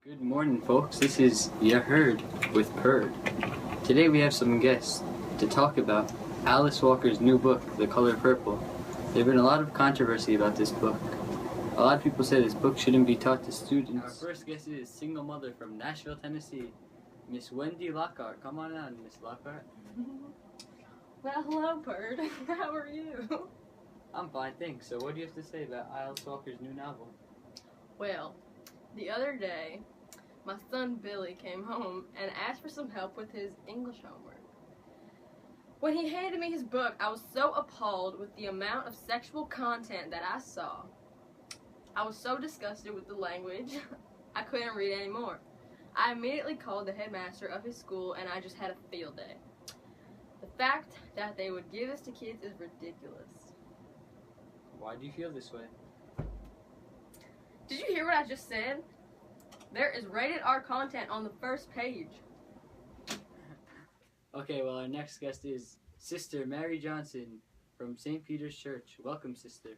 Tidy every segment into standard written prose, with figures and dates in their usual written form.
Good morning, folks. This is Ya Heard with Perd. Today we have some guests to talk about Alice Walker's new book, The Color Purple. There's been a lot of controversy about this book. A lot of people say this book shouldn't be taught to students. Our first guest is single mother from Nashville, Tennessee, Miss Wendy Lockhart. Come on in, Miss Lockhart. Well, hello, Perd. How are you? I'm fine, thanks. So what do you have to say about Alice Walker's new novel? Well, the other day, my son Billy came home and asked for some help with his English homework. When he handed me his book, I was so appalled with the amount of sexual content that I saw. I was so disgusted with the language, I couldn't read anymore. I immediately called the headmaster of his school and I just had a field day. The fact that they would give this to kids is ridiculous. Why do you feel this way? Did you hear what I just said? There is rated R content on the first page. Okay, well, our next guest is Sister Mary Johnson from St. Peter's Church. Welcome, Sister.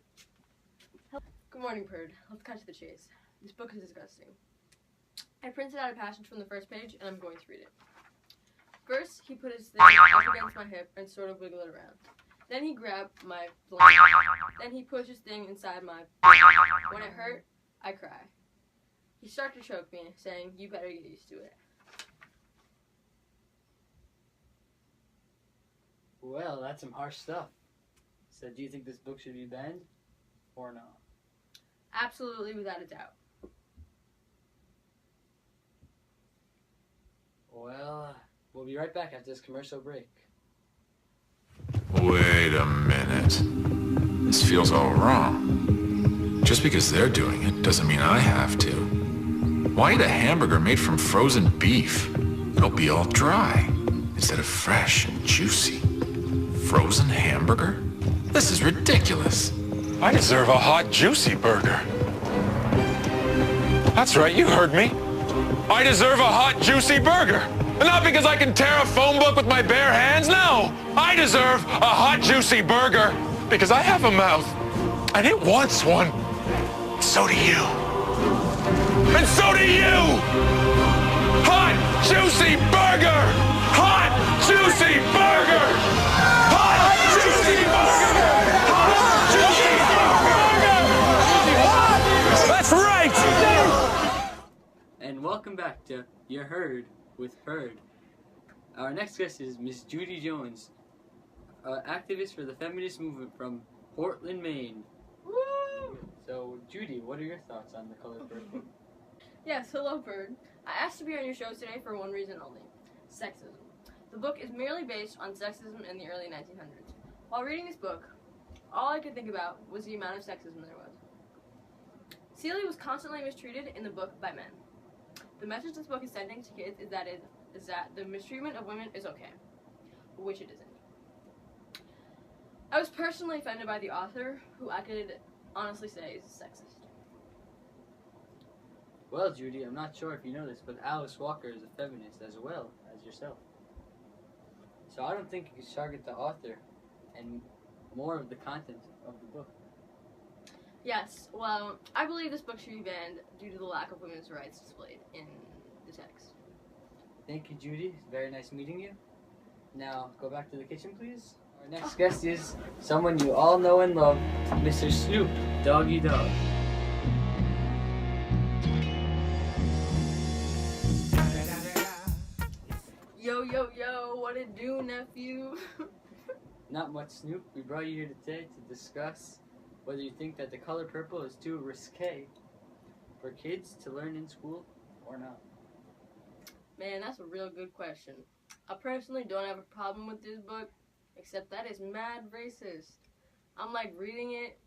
Good morning, Perd. Let's cut to the chase. This book is disgusting. I printed out a passage from the first page, and I'm going to read it. First, he put his thing up against my hip and sort of wiggled it around. Then he grabbed my blanket. Then he pushed his thing inside my... When it hurt, I cry. He started to choke me, saying, "You better get used to it." Well, that's some harsh stuff. So do you think this book should be banned or not? Absolutely, without a doubt. Well, we'll be right back after this commercial break. Wait a minute. This feels all wrong. Just because they're doing it doesn't mean I have to. Why eat a hamburger made from frozen beef? It'll be all dry instead of fresh and juicy. Frozen hamburger? This is ridiculous. I deserve a hot, juicy burger. That's right, you heard me. I deserve a hot, juicy burger. And not because I can tear a phone book with my bare hands, no. I deserve a hot, juicy burger because I have a mouth. And it wants one. So do you. And so do you! Hot, juicy burger! Hot, juicy burger! Hot, juicy burger! Hot, juicy burger! That's right! And welcome back to You Heard with Perd. Our next guest is Miss Judy Jones, activist for the feminist movement from Portland, Maine. Woo! So, Judy, what are your thoughts on The Color Purple? Yes, hello, Perd. I asked to be on your show today for one reason only: sexism. The book is merely based on sexism in the early 1900s. While reading this book, all I could think about was the amount of sexism there was. Celia was constantly mistreated in the book by men. The message this book is sending to kids is that the mistreatment of women is okay, which it isn't. I was personally offended by the author, who I could honestly say is sexist. Well, Judy, I'm not sure if you know this, but Alice Walker is a feminist as well as yourself. So I don't think you should target the author and more of the content of the book. Yes, well, I believe this book should be banned due to the lack of women's rights displayed in the text. Thank you, Judy. It's very nice meeting you. Now, go back to the kitchen, please. Our next guest is someone you all know and love, Mr. Snoop Doggy Dogg. Yo, yo, yo, what it do, nephew? Not much, Snoop. We brought you here today to discuss whether you think that The Color Purple is too risque for kids to learn in school or not. Man, that's a real good question. I personally don't have a problem with this book, except that it's mad racist. I'm like reading it,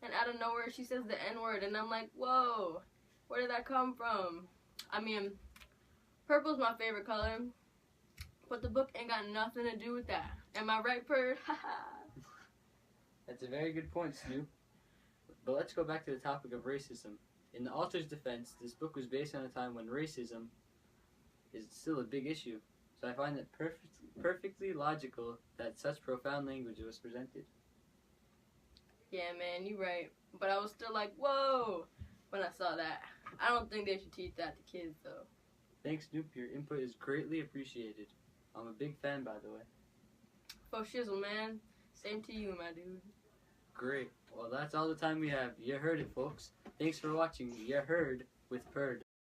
and out of nowhere she says the N-word, and I'm like, whoa, where did that come from? I mean, purple's my favorite color, but the book ain't got nothing to do with that. Am I right, Perd? That's a very good point, Snoop. But let's go back to the topic of racism. In the author's defense, this book was based on a time when racism is still a big issue. So I find it perfectly logical that such profound language was presented. Yeah, man, you're right. But I was still like, whoa, when I saw that. I don't think they should teach that to kids, though. Thanks, Snoop. Your input is greatly appreciated. I'm a big fan, by the way. Faux shizzle, man. Same to you, my dude. Great. Well, that's all the time we have. You heard it, folks. Thanks for watching. You heard with Perd.